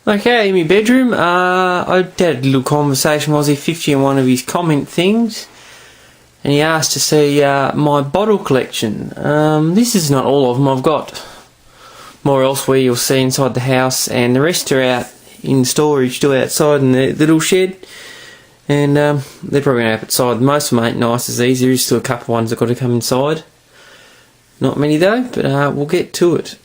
Okay, in my bedroom, I had a little conversation with Aussie 50 on one of his comment things, and he asked to see my bottle collection. This is not all of them. I've got more elsewhere you'll see inside the house, and the rest are out in storage, still outside in the little shed, and they're probably going to have outside. Most of them ain't nice as these. There is still a couple of ones that got to come inside. Not many though, but we'll get to it.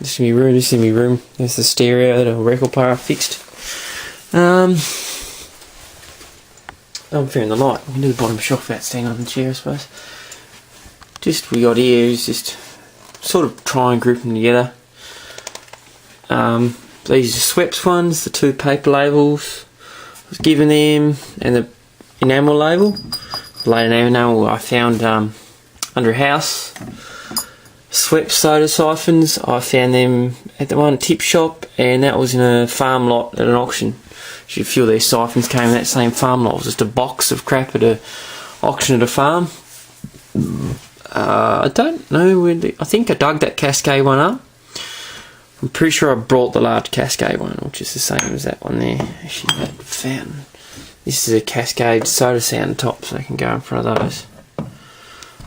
This is my room. There's the stereo that a record player I fixed. I'm fearing the light. We can do the bottom shelf without standing on the chair, I suppose. Just we got here is just sort of try and group them together. These are Sweps ones, the 2 paper labels I was given them, and the enamel label. The late enamel I found under a house. Swept soda siphons, I found them at the one tip shop, and that was in a farm lot at an auction. A few of these siphons came in that same farm lot. It was just a box of crap at an auction at a farm. I don't know I think I dug that Cascade one up. I'm pretty sure I brought the large Cascade one, which is the same as that one there. Actually, that fountain. This is a Cascade soda sound top, so I can go in front of those.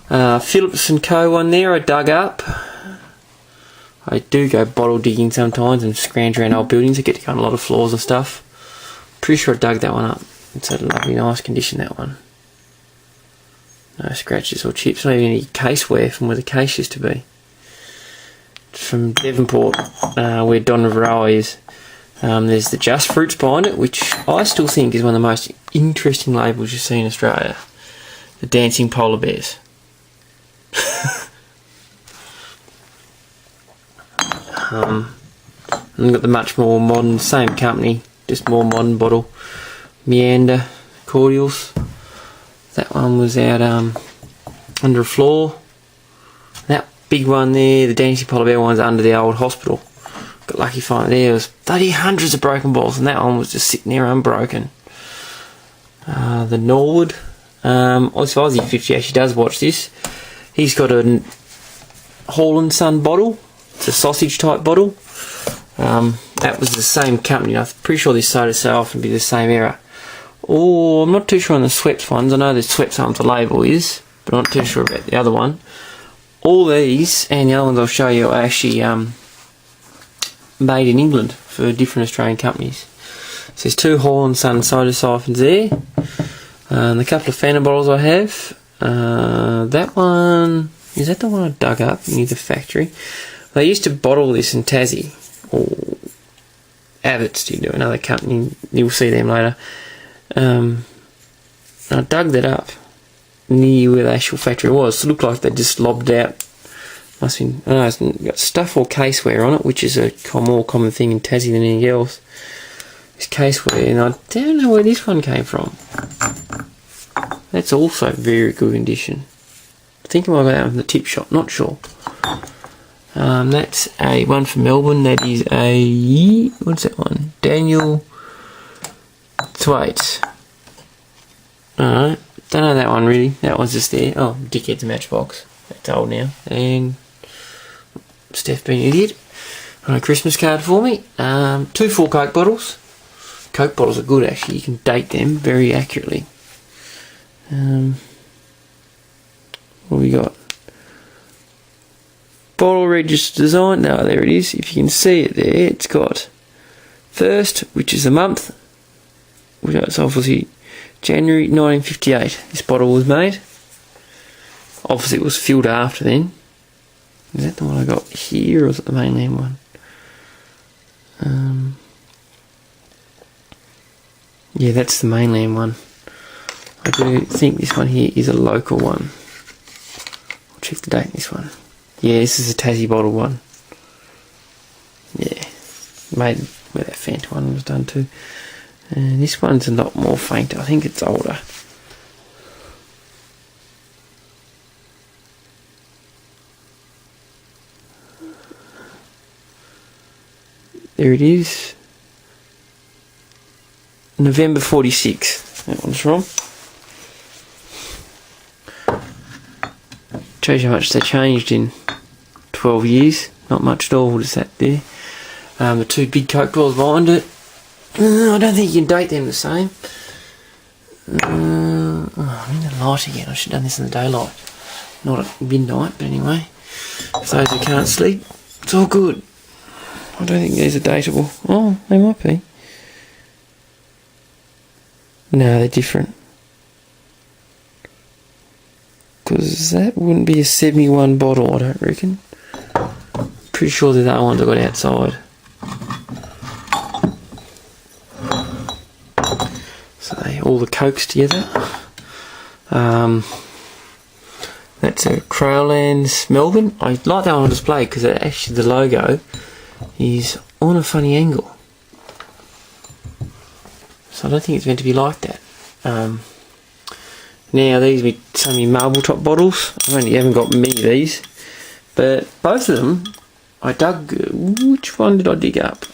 Phillips & Co. one there I dug up. I do go bottle digging sometimes and scrounge around old buildings. I get to go on a lot of floors and stuff. Pretty sure I dug that one up. It's a lovely, nice condition, that one. No scratches or chips, not even any case wear from where the case used to be. It's from Devonport, where Don Riveroa is. There's the Just Fruits behind it, which I still think is one of the most interesting labels you see in Australia. The Dancing Polar Bears. And got the much more modern, same company, just more modern bottle, Meander cordials. That one was out under a floor. That big one there, the Dancing Polar Bear one's under the old hospital. Got lucky finding there. There was bloody hundreds of broken bottles, and that one was just sitting there unbroken. The Norwood. Aussie 50 actually does watch this. He's got a Hall & Son bottle. It's a sausage type bottle. That was the same company. I'm pretty sure this soda so often be the same era. Oh, I'm not too sure on the Sweps ones. I know the Sweps on the label is, but I'm not too sure about the other one. All these and the other ones I'll show you are actually made in England for different Australian companies. So there's 2 Hall & Son soda siphons there. And a couple of Fanta bottles I have. That one, is that the one I dug up near the factory? They used to bottle this in Tassie, or Abbott did do, another company, you'll see them later. I dug that up near where the actual factory was. It looked like they just lobbed out. Must have been, I don't know, it's got stuff or caseware on it, which is a more common thing in Tassie than anything else. This caseware, and I don't know where this one came from. That's also very good condition. I think I might have got that from the tip shop, not sure. That's a one from Melbourne. That is a, what's that one? Daniel Thwaites. Alright, don't know that one really. That one's just there. Oh, Dickhead's a Matchbox. That's old now. And Steph being an idiot. On a Christmas card for me. 2 full Coke bottles. Coke bottles are good actually. You can date them very accurately. What have we got? Bottle register design. No, there it is. If you can see it there, it's got first, which is the month. Which is obviously January 1958. This bottle was made. Obviously, it was filled after then. Is that the one I got here, or is it the mainland one? Yeah, that's the mainland one. I do think this one here is a local one. I'll check the date on this one. Yeah, this is a Tassie bottle one. Yeah, made where that Fanta one was done too. And this one's a lot more faint. I think it's older. There it is. November 46. That one's wrong. Shows you how much they changed in 12 years. Not much at all, just that there. The two big Coke bottles behind it. I don't think you can date them the same. I'm in the light again. I should have done this in the daylight, not at midnight, but anyway. For those who can't sleep, it's all good. I don't think these are dateable. Oh, they might be. No, they're different. Because that wouldn't be a 71 bottle, I don't reckon. Pretty sure they're the ones I got outside. So all the Cokes together. That's a Crowlands Melbourne. I like that one on display because actually the logo is on a funny angle. So I don't think it's meant to be like that. Now these are some of your marble top bottles. I haven't got many of these, but both of them I dug. Which one did I dig up?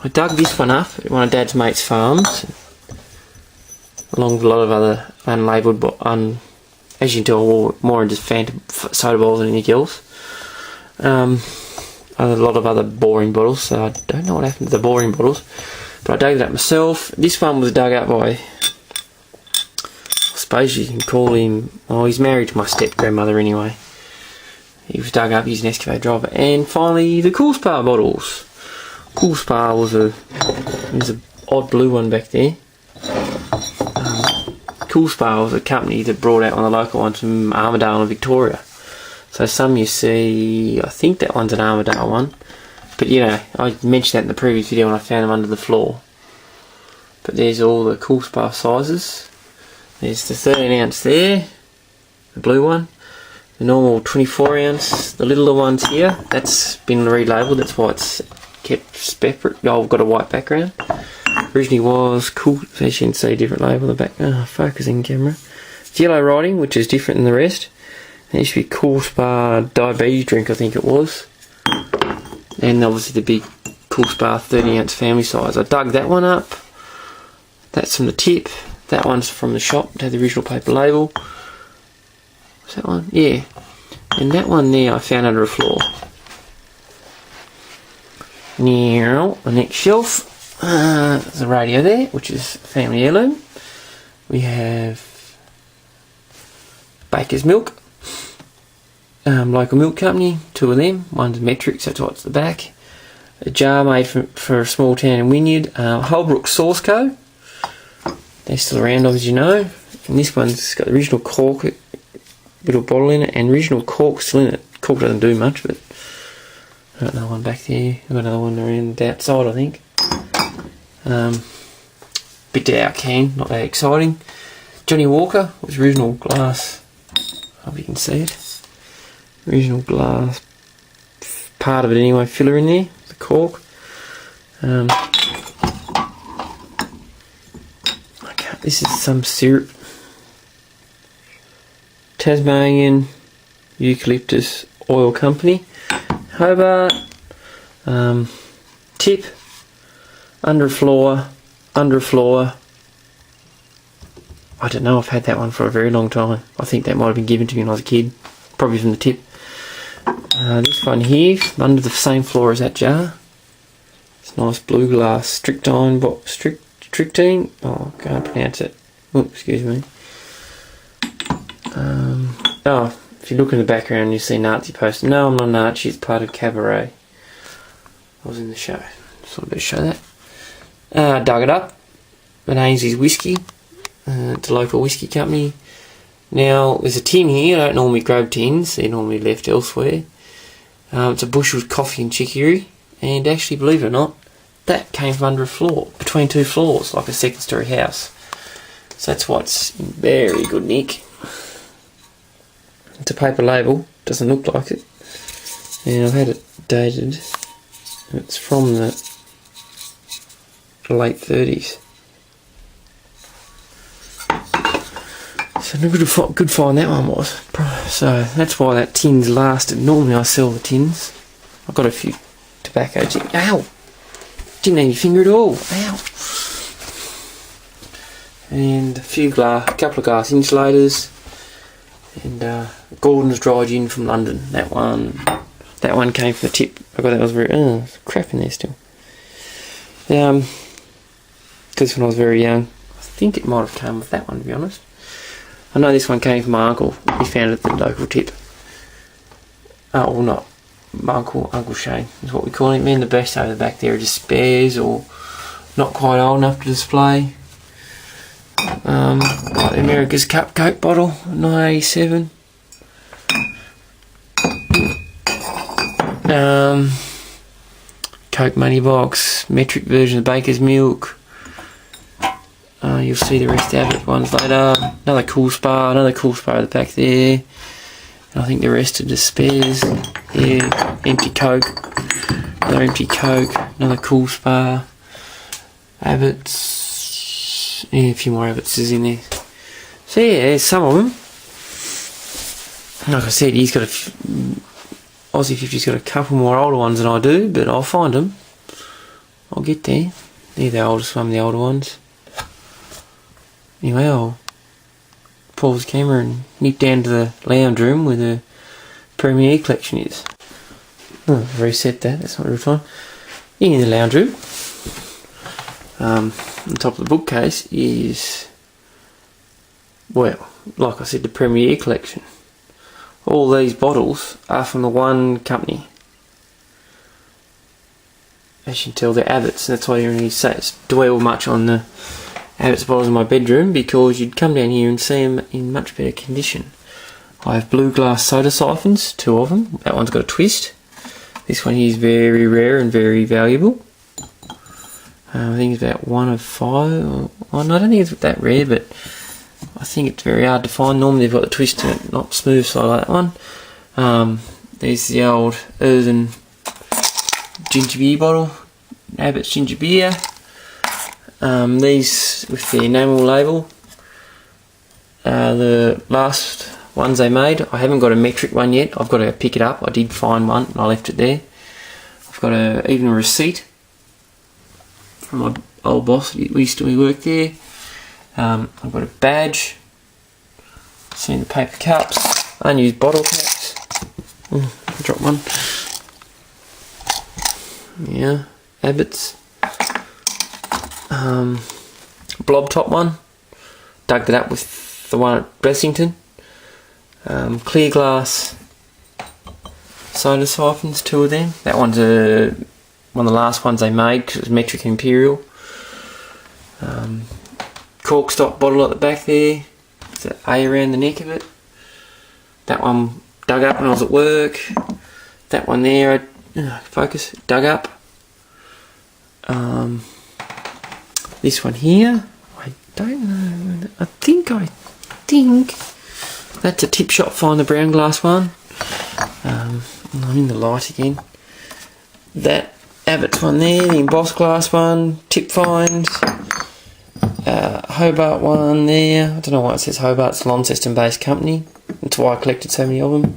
I dug this one up at one of Dad's mates' farms, along with a lot of other unlabelled, as you can tell, more into Phantom soda bottles than anything else. A lot of other boring bottles, so I don't know what happened to the boring bottles, but I dug it up myself. This one was dug up by, I suppose you can call him, oh, he's married to my step-grandmother anyway. He was dug up using an excavator driver. And finally, the Cool Spa bottles. Cool Spa was there's an odd blue one back there. Cool Spa was a company that brought out one of the local ones from Armidale and Victoria. So some you see, I think that one's an Armidale one. But you know, I mentioned that in the previous video when I found them under the floor. But there's all the Cool Spa sizes. There's the 13 ounce there, the blue one. The normal 24 ounce, the littler ones here, that's been relabelled, that's why it's kept separate. Oh, I've got a white background. Originally was cool, as you can see, different label on the back. Focusing camera. It's yellow writing, which is different than the rest. There used to be Cool Spa diabetes drink, I think it was. And obviously the big Cool Spa 30 ounce family size. I dug that one up. That's from the tip. That one's from the shop. It had the original paper label. What's that one? Yeah. And that one there I found under a floor. Now, the next shelf, there's a radio there, which is family heirloom. We have Baker's Milk, local milk company, two of them. One's Metrics, that's what's the back. A jar made for a small town in Wynyard. Holbrook Sauce Co. They're still around, as you know. And this one's got the original cork, little bottle in it, and original cork still in it. Cork doesn't do much, but I've got another one back there. I've got another one around the outside, I think. Bit out can, not that exciting. Johnny Walker was original glass. I hope you can see it. Original glass, part of it anyway, filler in there, the cork. This is some syrup. Tasmanian Eucalyptus Oil Company. Hobart. Tip. Underfloor. I don't know, I've had that one for a very long time. I think that might have been given to me when I was a kid. Probably from the tip. This one here, under the same floor as that jar. It's nice blue glass. Strychnine. Oh, I can't pronounce it. Oh, excuse me. If you look in the background you see Nazi poster. No, I'm not Nazi, it's part of Cabaret. I was in the show, so I better show that. Dug it up. Ainsley's Whiskey. It's a local whiskey company. Now, there's a tin here. I don't normally grab tins, they're normally left elsewhere. It's a Bushell's Coffee and Chicory, and actually, believe it or not, that came from under a floor, between two floors, like a second story house. So that's why it's in very good nick. It's a paper label, doesn't look like it. And I've had it dated. It's from the late 30s. So a good find that one was. So that's why that tin's lasted. Normally I sell the tins. I've got a few tobacco tins. Ow! Didn't have your finger at all. Ow! And a couple of glass insulators. And Gordon's Dry Gin from London. That one, That one came from the tip. I got that was very crap in there still. Because when I was very young, I think it might have come with that one, to be honest. I know this one came from my uncle. He found it at the local tip. Oh, well, not my Uncle Shane is what we call him. And the best over the back there are just spares or not quite old enough to display. Like the America's Cup Coke bottle, 1987. Coke Money Box, metric version of Baker's Milk. You'll see the rest of Abbott ones later. Another cool spar at the back there. And I think the rest are just spares. Yeah, empty Coke. Another empty Coke. Another cool spar. Abbott's. Yeah, a few more Abbott's is in there. So yeah, there's some of them. Like I said, he's got Aussie 50's got a couple more older ones than I do, but I'll find them. I'll get there. They're the oldest one, the older ones. Anyway, I'll pause the camera and nip down to the lounge room where the Premier collection is. Oh, reset that, that's not real time. In the lounge room, on top of the bookcase is, well, like I said, the Premier collection. All these bottles are from the one company. As you can tell, they're Abbott's, and that's why you don't need to dwell much on the Abbott's bottles in my bedroom, because you'd come down here and see them in much better condition. I have blue glass soda siphons, 2 of them. That one's got a twist. This one here is very rare and very valuable. I think it's about 1 of 5. I don't think it's that rare, but I think it's very hard to find. Normally they've got the twist in it, not smooth, so I like that one. There's the old earthen ginger beer bottle, Abbott's ginger beer. These with the enamel label, the last ones they made. I haven't got a metric one yet. I've got to pick it up. I did find one and I left it there. I've got even a receipt from my old boss. We used to work there. I've got a badge. Seen the paper cups, unused bottle caps. I dropped one. Yeah, Abbott's. Blob top one. Dug that up with the one at Blessington. Clear glass soda siphons, 2 of them. That one's one of the last ones they made because it was metric imperial. Cork stop bottle at the back there. There's an A around the neck of it. That one dug up when I was at work. That one there, focus, dug up. This one here, I don't know. I think that's a tip shop find, the brown glass one. I'm in the light again. That Abbott's one there, the embossed glass one, tip find. Hobart one there. I don't know why it says Hobart. It's a Launceston based company. That's why I collected so many of them.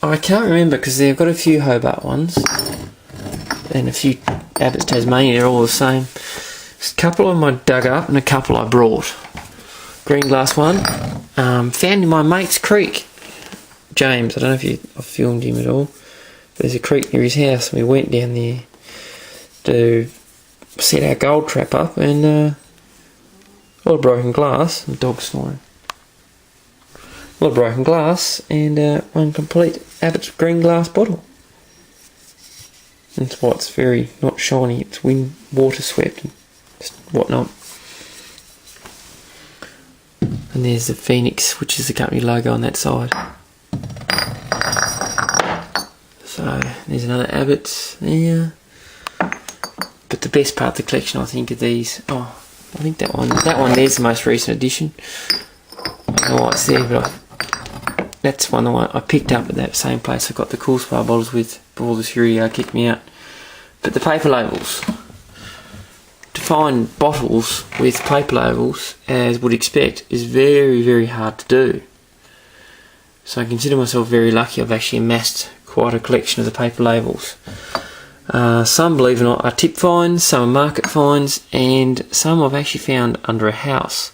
I can't remember because they've got a few Hobart ones and a few Abbott's Tasmania. They're all the same. A couple of them I dug up and a couple I brought. Green glass one, found in my mate's creek. James, I don't know if I've filmed him at all. There's a creek near his house and we went down there to set our gold trap up, and a lot of broken glass. The dog's snoring. A lot of broken glass and one complete Abbott's green glass bottle. That's why it's very not shiny. It's water swept and whatnot. And there's the Phoenix, which is the company logo on that side. So there's another Abbott's there. But the best part of the collection, I think, are these. Oh, I think that one there's the most recent edition. I don't know why it's there, but that's one I picked up at that same place I got the Cool Spar bottles with before the Fury kicked me out. But the paper labels. To find bottles with paper labels, as would expect, is very, very hard to do. So I consider myself very lucky. I've actually amassed quite a collection of the paper labels. Some, believe it or not, are tip finds, some are market finds, and some I've actually found under a house.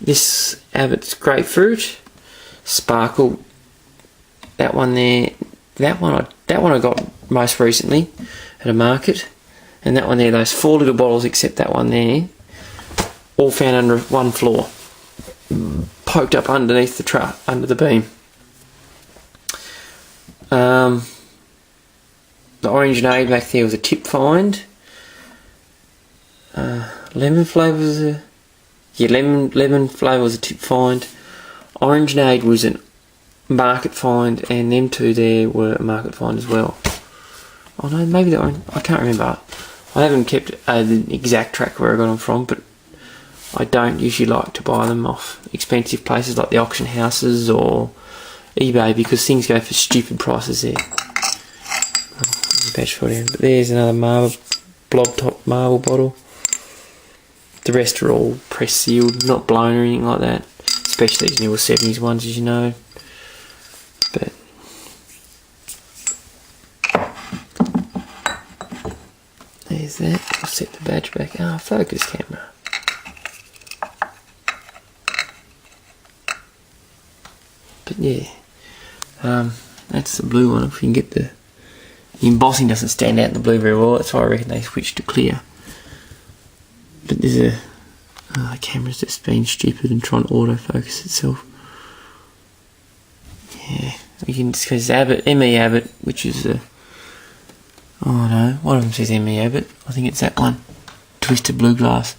This Abbott's grapefruit, sparkle, that one there, that one I got most recently at a market, and that one there, those 4 little bottles except that one there, all found under one floor, poked up underneath the truck, under the beam. The Orangeade back there was a tip find. Lemon flavour was a lemon flavour was a tip find. Orangeade was a market find, and them two there were a market find as well. Oh no, maybe that one, I can't remember. I haven't kept the exact track where I got them from, but I don't usually like to buy them off expensive places like the auction houses or eBay, because things go for stupid prices there. But there's another blob top marble bottle. The rest are all press sealed, not blown or anything like that. Especially these newer 70s ones, as you know. But there's that. I'll set the badge back. Focus camera. But yeah, that's the blue one. If you can get the embossing doesn't stand out in the blue very well. That's why I reckon they switched to clear. But there's the camera's just being stupid and trying to autofocus itself. Yeah, you can just because Abbott, ME Abbott, which is the, oh no, one of them says ME Abbott. I think it's that one, Twisted Blue Glass.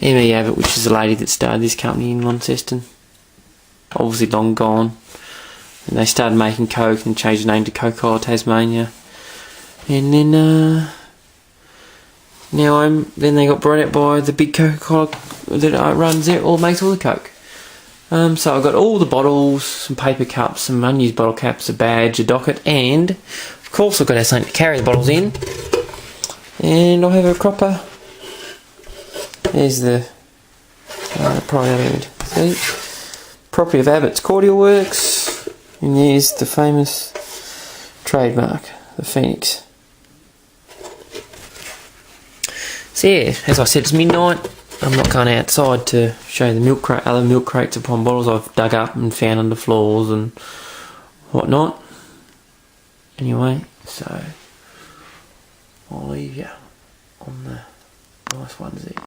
ME Abbott, which is the lady that started this company in Launceston, obviously long gone, and they started making Coke and changed the name to Coca-Cola Tasmania, and then then they got brought out by the big Coca-Cola that runs it, or makes all the Coke. So I got all the bottles, some paper cups, some unused bottle caps, a badge, a docket, and of course I've got to have something to carry the bottles in. And I'll have a cropper. There's the probably haven't see, property of Abbott's Cordial Works, and there's the famous trademark, the Phoenix. So yeah, as I said, it's midnight. I'm not going outside to show you the other milk crates upon bottles I've dug up and found under floors and whatnot. Anyway, so I'll leave you on the nice ones there.